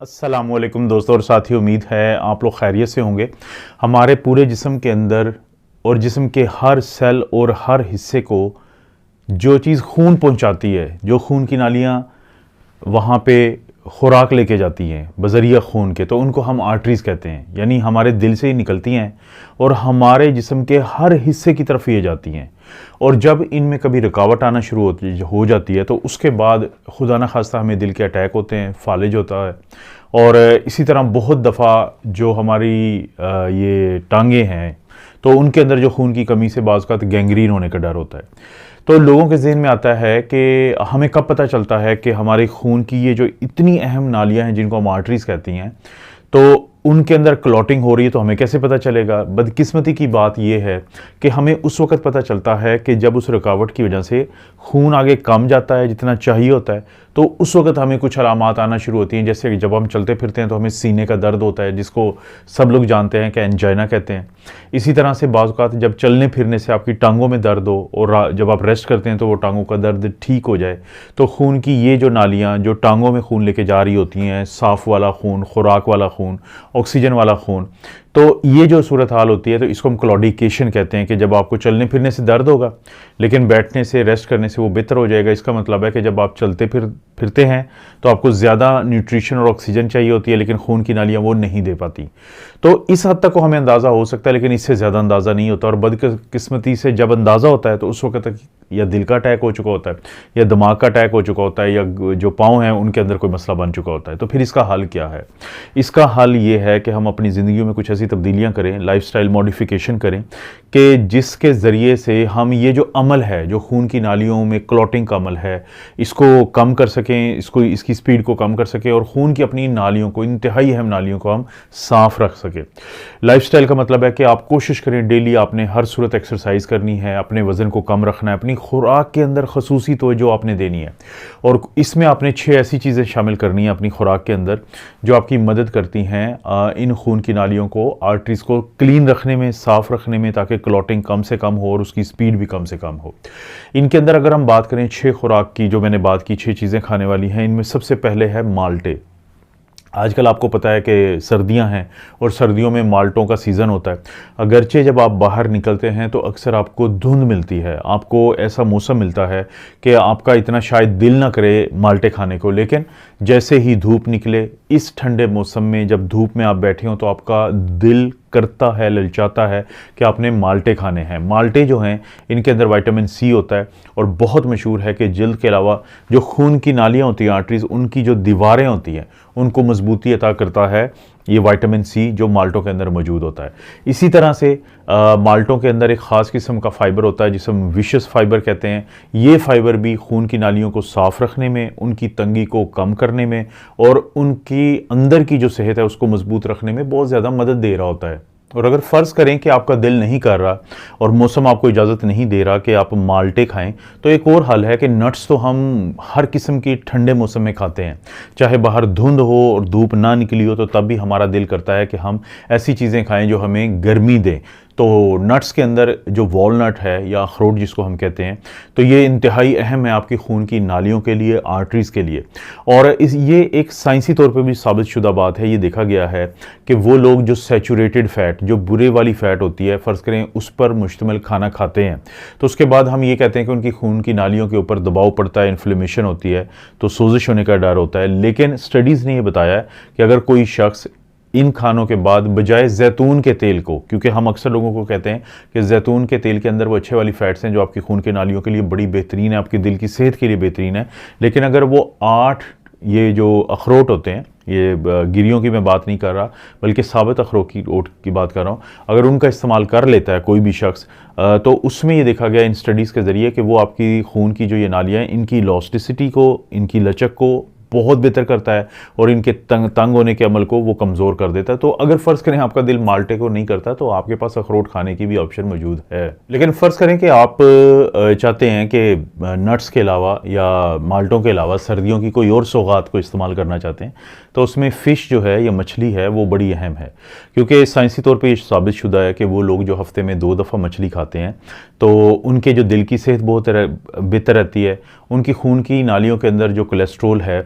अस्सलामुअलैकुम दोस्तों और साथियों, उम्मीद है आप लोग खैरियत से होंगे। हमारे पूरे जिस्म के अंदर और जिस्म के हर सेल और हर हिस्से को जो चीज़ खून पहुंचाती है, जो खून की नालियां वहाँ पे खुराक लेके जाती हैं बज़रिया खून के, तो उनको हम आर्टरीज़ कहते हैं। यानी हमारे दिल से ही निकलती हैं और हमारे जिस्म के हर हिस्से की तरफ ये जाती हैं। और जब इनमें कभी रुकावट आना शुरू हो जाती है तो उसके बाद खुदा न खास्ता हमें दिल के अटैक होते हैं, फालिज होता है। और इसी तरह बहुत दफ़ा जो हमारी ये टांगे हैं तो उनके अंदर जो खून की कमी से बाज़ का गैंग्रीन होने का डर होता है। तो लोगों के ज़हन में आता है कि हमें कब पता चलता है कि हमारे खून की ये जो इतनी अहम नालियाँ हैं जिनको हम आर्टरीज़ कहती हैं, तो उनके अंदर क्लॉटिंग हो रही है, तो हमें कैसे पता चलेगा। बदकिस्मती की बात यह है कि हमें उस वक्त पता चलता है कि जब उस रुकावट की वजह से खून आगे कम जाता है जितना चाहिए होता है, तो उस वक्त हमें कुछ अलामात आना शुरू होती हैं। जैसे जब हम चलते फिरते हैं तो हमें सीने का दर्द होता है, जिसको सब लोग जानते हैं कि एंजाइना कहते हैं। इसी तरह से बाज़ औक़ात जब चलने फिरने से आपकी टांगों में दर्द हो और जब आप रेस्ट करते हैं तो वो टांगों का दर्द ठीक हो जाए, तो खून की ये जो नालियाँ जो टांगों में खून लेके जा रही होती हैं, साफ़ वाला खून, खुराक वाला खून, ऑक्सीजन वाला खून, तो ये जो सूरत हाल होती है तो इसको हम क्लॉडिकेशन कहते हैं कि जब आपको चलने फिरने से दर्द होगा लेकिन बैठने से, रेस्ट करने से वो बेहतर हो जाएगा। इसका मतलब है कि जब आप चलते फिरते हैं तो आपको ज़्यादा न्यूट्रिशन और ऑक्सीजन चाहिए होती है, लेकिन खून की नालियाँ वो नहीं दे पाती। तो इस हद तक को हमें अंदाज़ा हो सकता है, लेकिन इससे ज़्यादा अंदाज़ा नहीं होता। और बदकिस्मती से जब अंदाज़ा होता है तो उस वक्त तक या दिल का अटैक हो चुका होता है, या दिमाग का अटैक हो चुका होता है, या जो पाँव हैं उनके अंदर कोई मसला बन चुका होता है। तो फिर इसका हल क्या है? इसका हल ये है कि हम अपनी ज़िंदगी में कुछ ऐसी तब्दीलियाँ करें, लाइफस्टाइल मॉडिफिकेशन करें कि जिसके ज़रिए से हम ये जो अमल है, जो खून की नालियों में क्लॉटिंग का अमल है, इसको कम कर सकें, इसकी स्पीड को कम कर सकें और खून की अपनी नालियों को, इंतहाई अहम नालियों को हम साफ़ रख सकें। लाइफस्टाइल का मतलब है कि आप कोशिश करें डेली आपने हर सूरत एक्सरसाइज करनी है, अपने वज़न को कम रखना है, अपनी खुराक के अंदर खसूसी तवज्जो आपने देनी है। और इसमें आपने 6 ऐसी चीज़ें शामिल करनी है अपनी खुराक के अंदर जो आपकी मदद करती हैं इन खून की नालियों को, आर्टरीज़ को क्लीन रखने में, साफ़ रखने में, ताकि क्लॉटिंग कम से कम हो और उसकी स्पीड भी कम से कम हो। इनके अंदर अगर हम बात करें 6 खुराक की, जो मैंने बात की 6 चीज़ें खाने वाली हैं, इनमें सबसे पहले है माल्टे। आजकल आपको पता है कि सर्दियां हैं और सर्दियों में माल्टों का सीज़न होता है। अगरचे जब आप बाहर निकलते हैं तो अक्सर आपको धुंध मिलती है, आपको ऐसा मौसम मिलता है कि आपका इतना शायद दिल ना करे माल्टे खाने को, लेकिन जैसे ही धूप निकले इस ठंडे मौसम में, जब धूप में आप बैठे हों, तो आपका दिल करता है, ललचाता है कि आपने माल्टे खाने हैं। माल्टे जो हैं इनके अंदर विटामिन सी होता है और बहुत मशहूर है कि जल्द के अलावा जो खून की नालियाँ होती हैं, आर्टरीज़, उनकी जो दीवारें होती हैं उनको मजबूती अता करता है ये विटामिन सी जो माल्टों के अंदर मौजूद होता है। इसी तरह से माल्टों के अंदर एक ख़ास किस्म का फ़ाइबर होता है जिसे हम विशस फाइबर कहते हैं। ये फ़ाइबर भी खून की नालियों को साफ़ रखने में, उनकी तंगी को कम करने में और उनकी अंदर की जो सेहत है उसको मजबूत रखने में बहुत ज़्यादा मदद दे रहा होता है। और अगर फ़र्ज़ करें कि आपका दिल नहीं कर रहा और मौसम आपको इजाज़त नहीं दे रहा कि आप माल्टे खाएं, तो एक और हल है कि नट्स तो हम हर किस्म की ठंडे मौसम में खाते हैं, चाहे बाहर धुंध हो और धूप ना निकली हो, तो तब भी हमारा दिल करता है कि हम ऐसी चीज़ें खाएं जो हमें गर्मी दें। तो नट्स के अंदर जो वॉलनट है या अखरोट जिसको हम कहते हैं, तो ये इंतहाई अहम है आपकी खून की नालियों के लिए, आर्टरीज़ के लिए। और ये एक साइंसी तौर पे भी साबित शुदा बात है। ये देखा गया है कि वो लोग जो सैचुरेटेड फ़ैट, जो बुरे वाली फ़ैट होती है, फ़र्ज़ करें उस पर मुश्तमिल खाना खाते हैं, तो उसके बाद हम ये कहते हैं कि उनकी खून की नालियों के ऊपर दबाव पड़ता है, इन्फ्लेमेशन होती है, तो सोजिश होने का डर होता है। लेकिन स्टडीज़ ने यह बताया कि अगर कोई शख्स इन खानों के बाद बजाय जैतून के तेल को, क्योंकि हम अक्सर लोगों को कहते हैं कि जैतून के तेल के अंदर वो अच्छे वाली फ़ैट्स हैं जो आपकी खून की नालियों के लिए बड़ी बेहतरीन है, आपकी दिल की सेहत के लिए बेहतरीन है, लेकिन अगर वो 8 ये जो अखरोट होते हैं, ये गिरियों की मैं बात नहीं कर रहा बल्कि साबित अखरोट की बात कर रहा हूँ, अगर उनका इस्तेमाल कर लेता है कोई भी शख्स, तो उसमें ये देखा गया इन स्टडीज़ के ज़रिए कि वो आपकी खून की जो ये नालियाँ हैं, इनकी इलास्टिसिटी को, इनकी लचक को बहुत बेहतर करता है और इनके तंग होने के अमल को वो कमज़ोर कर देता है। तो अगर फ़र्ज़ करें आपका दिल माल्टे को नहीं करता तो आपके पास अखरोट खाने की भी ऑप्शन मौजूद है। लेकिन फ़र्ज़ करें कि आप चाहते हैं कि नट्स के अलावा या माल्टों के अलावा सर्दियों की कोई और सौगात को इस्तेमाल करना चाहते हैं, तो उसमें फ़िश जो है या मछली है वो बड़ी अहम है, क्योंकि साइंसी तौर पर ये साबित शुदा है कि वो लोग जो हफ़्ते में 2 दफ़ा मछली खाते हैं तो उनके जो दिल की सेहत बहुत बेहतर रहती है उनकी खून की नालियों के अंदर जो कोलेस्ट्रॉल है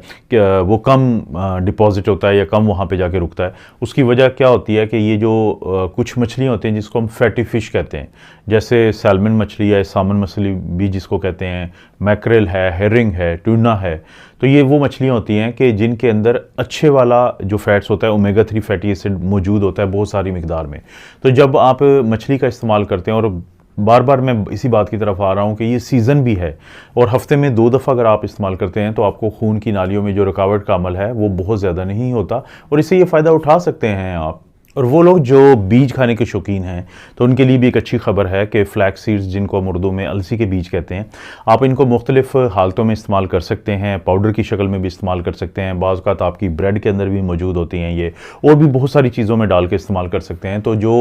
वो कम डिपॉजिट होता है या कम वहाँ पे जाके रुकता है। उसकी वजह क्या होती है कि ये जो कुछ मछलियाँ होती हैं जिसको हम फैटी फ़िश कहते हैं, जैसे सैल्मन मछली है, सामन मछली भी जिसको कहते हैं, मैकरेल है, हेरिंग है, ट्यूना है, तो ये वो मछलियाँ होती हैं कि जिनके अंदर अच्छे वाला जो फैट्स होता है ओमेगा 3 फैटी एसिड मौजूद होता है बहुत सारी मिकदार में। तो जब आप मछली का इस्तेमाल करते हैं, और बार बार मैं इसी बात की तरफ आ रहा हूँ कि ये सीज़न भी है और हफ्ते में 2 दफ़ा अगर आप इस्तेमाल करते हैं तो आपको खून की नालियों में जो रुकावट का अमल है वो बहुत ज़्यादा नहीं होता और इससे ये फ़ायदा उठा सकते हैं आप। और वो लोग जो बीज खाने के शौकीन हैं तो उनके लिए भी एक अच्छी खबर है कि फ्लैक्स सीड्स, जिनको हम उर्दू में अलसी के बीज कहते हैं, आप इनको मुख्तलिफ हालतों में इस्तेमाल कर सकते हैं। पाउडर की शक्ल में भी इस्तेमाल कर सकते हैं, बाज़ औक़ात आपकी ब्रेड के अंदर भी मौजूद होती हैं ये, और भी बहुत सारी चीज़ों में डाल के इस्तेमाल कर सकते हैं। तो जो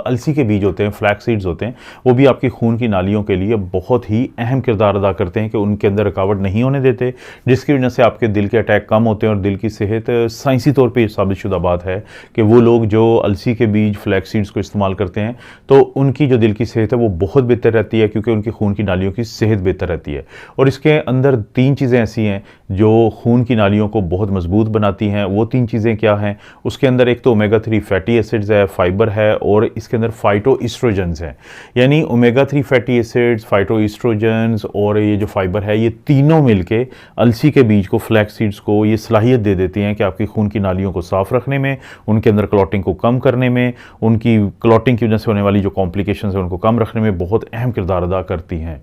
अलसी के बीज होते हैं, फ्लैक्स सीड्स होते हैं, वो भी आपकी खून की नालियों के लिए बहुत ही अहम किरदार अदा करते हैं कि उनके अंदर रुकावट नहीं होने देते, जिसकी वजह से आपके दिल के अटैक कम होते हैं और दिल की सेहत, साइंसी तौर पर साबितशुदा बात है कि वो लोग जो अलसी के बीज, फ्लैक्स सीड्स को इस्तेमाल करते हैं तो उनकी जो दिल की सेहत है वो बहुत बेहतर रहती है, क्योंकि उनकी खून की नालियों की सेहत बेहतर रहती है। और इसके अंदर 3 चीज़ें ऐसी हैं जो खून की नालियों को बहुत मजबूत बनाती हैं। वो 3 चीज़ें क्या हैं? उसके अंदर एक तो ओमेगा 3 फैटी एसिड्स है, फाइबर है, और इसके अंदर फाइटोइस्ट्रोजेंस हैं। यानी ओमेगा 3 फैटी एसिड्स, फाइटोइस्ट्रोजेंस और ये जो फाइबर है, ये तीनों मिलके अलसी के बीज को, फ्लैक्स सीड्स को ये सलाहियत दे देती हैं कि आपकी खून की नालियों को साफ रखने में, उनके अंदर क्लॉटिंग को कम करने में, उनकी क्लॉटिंग की वजह से होने वाली जो कॉम्प्लिकेशंस है उनको कम रखने में बहुत अहम किरदार अदा करती हैं।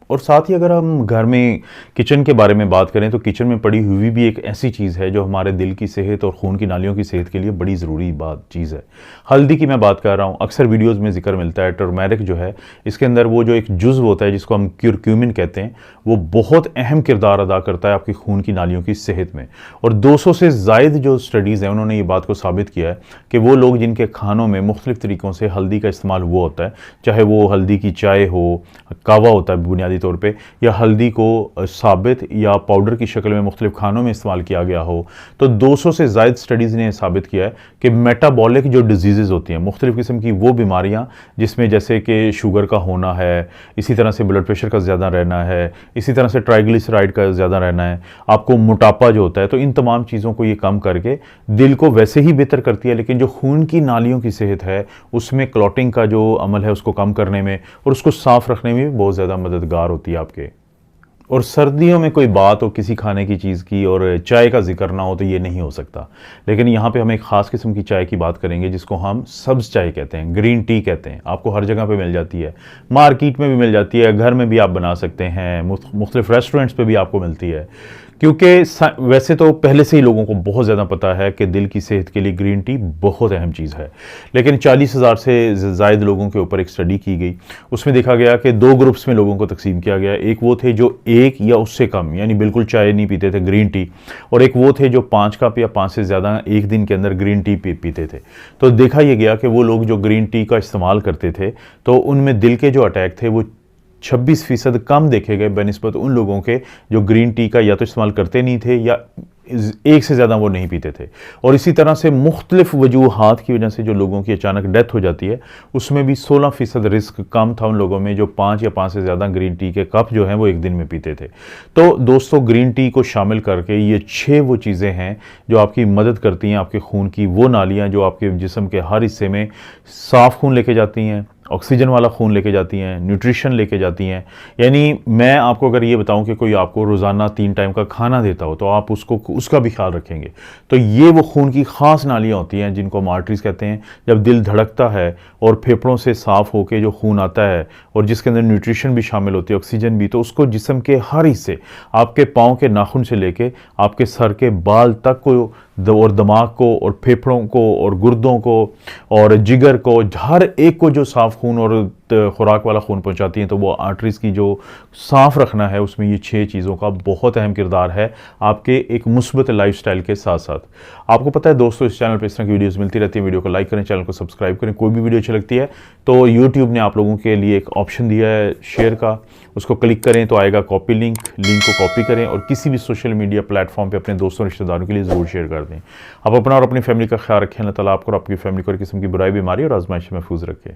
और साथ ही अगर हम घर में किचन के बारे में बात करें तो किचन में पड़ी हुई भी एक ऐसी चीज़ है जो हमारे दिल की सेहत और खून की नालियों की सेहत के लिए बड़ी ज़रूरी चीज़ है। हल्दी की मैं बात कर रहा हूँ, अक्सर वीडियोस में जिक्र मिलता है। टर्मेरिक जो है, इसके अंदर वो जो एक जुज़्व होता है जिसको हम क्यूरक्यूमिन कहते हैं, वो बहुत अहम किरदार अदा करता है आपकी खून की नालियों की सेहत में। और 200 से ज़ायद जो स्टडीज़ हैं उन्होंने ये बात को साबित किया है कि वो लोग जिनके खानों में मुख्तलिफ़ तरीक़ों से हल्दी का इस्तेमाल हुआ होता है, चाहे वो हल्दी की चाय हो, कहवा होता है बुनियादी तौर पे, या हल्दी को साबित या पाउडर की शक्ल में मुख्तलिफ खानों में इस्तेमाल किया गया हो, तो 200 से ज़ायद स्टडीज़ ने साबित किया है कि मेटाबॉलिक जो डिजीज़ होती हैं, मुख्तलिफ किस्म की वो बीमारियां, जिसमें जैसे कि शुगर का होना है, इसी तरह से ब्लड प्रेशर का ज़्यादा रहना है, इसी तरह से ट्राइग्लिसराइड का ज़्यादा रहना है, आपको मोटापा जो होता है, तो इन तमाम चीज़ों को ये कम करके दिल को वैसे ही बेहतर करती है, लेकिन जो खून की नालियों की सेहत है उसमें क्लॉटिंग का जो अमल है उसको कम करने में और उसको साफ़ रखने में भी बहुत ज़्यादा मददगार होती है आपके। और सर्दियों में कोई बात हो किसी खाने की चीज़ की और चाय का जिक्र ना हो तो ये नहीं हो सकता। लेकिन यहाँ पे हम एक ख़ास किस्म की चाय की बात करेंगे जिसको हम सब्ज़ चाय कहते हैं, ग्रीन टी कहते हैं। आपको हर जगह पे मिल जाती है, मार्केट में भी मिल जाती है, घर में भी आप बना सकते हैं, मुख्तलिफ रेस्टोरेंट्स पे भी आपको मिलती है। क्योंकि वैसे तो पहले से ही लोगों को बहुत ज़्यादा पता है कि दिल की सेहत के लिए ग्रीन टी बहुत अहम चीज़ है, लेकिन 40,000 से ज़ायद लोगों के ऊपर एक स्टडी की गई। उसमें देखा गया कि 2 ग्रुप्स में लोगों को तकसीम किया गया। एक वो थे जो 1 या उससे कम यानी बिल्कुल चाय नहीं पीते थे, ग्रीन टी, और एक वो थे जो 5 कप या 5 से ज़्यादा एक दिन के अंदर ग्रीन टी पीते थे। तो देखा यह गया कि वो लोग जो ग्रीन टी का इस्तेमाल करते थे तो उनमें दिल के जो अटैक थे वो 26% कम देखे गए बनिस्बत उन लोगों के जो ग्रीन टी का या तो इस्तेमाल करते नहीं थे या एक से ज़्यादा वो नहीं पीते थे। और इसी तरह से मुख्तलिफ वजूहात की वजह से जो लोगों की अचानक डेथ हो जाती है उसमें भी 16% रिस्क कम था उन लोगों में जो 5 या 5 से ज़्यादा ग्रीन टी के कप जो हैं वो एक दिन में पीते थे। तो दोस्तों, ग्रीन टी को शामिल करके ये 6 वो चीज़ें हैं जो आपकी मदद करती हैं, आपके खून की वो नालियाँ जो आपके जिस्म के हर हिस्से में साफ़ खून लेके जाती हैं, ऑक्सीजन वाला खून लेके जाती हैं, न्यूट्रिशन लेके जाती हैं। यानी मैं आपको अगर ये बताऊं कि कोई आपको रोज़ाना 3 टाइम का खाना देता हो तो आप उसका भी ख्याल रखेंगे। तो ये वो खून की ख़ास नालियाँ होती हैं जिनको हम आर्टरीज़ कहते हैं। जब दिल धड़कता है और फेफड़ों से साफ़ होकर जो खून आता है और जिसके अंदर न्यूट्रिशन भी शामिल होती है, ऑक्सीजन भी, तो उसको जिस्म के हर हिस्से, आपके पाँव के नाखून से लेके आपके सर के बाल तक को और दिमाग को और फेफड़ों को और गुर्दों को और जिगर को, हर एक को जो साफ़ खून और खुराक वाला खून पहुंचाती हैं, तो वो आर्टरीज़ की जो साफ़ रखना है उसमें ये 6 चीज़ों का बहुत अहम किरदार है आपके एक मुस्बत लाइफस्टाइल के साथ साथ। आपको पता है दोस्तों, इस चैनल पर इस तरह की वीडियोस मिलती रहती है। वीडियो को लाइक करें, चैनल को सब्सक्राइब करें। कोई भी वीडियो अच्छी लगती है तो यूट्यूब ने आप लोगों के लिए एक ऑप्शन दिया है शेयर का, उसको क्लिक करें तो आएगा कॉपी लिंक को कॉपी करें और किसी भी सोशल मीडिया प्लेटफॉर्म पर अपने दोस्तों रिश्तेदारों के लिए ज़रूर शेयर कर दें। आप अपना और अपनी फैमिली का ख्याल रखें। अल्लाह ताला आपको और आपकी फैमिली को हर किस्म की बुराई, बीमारी और आजमाइश से महफूज रखें।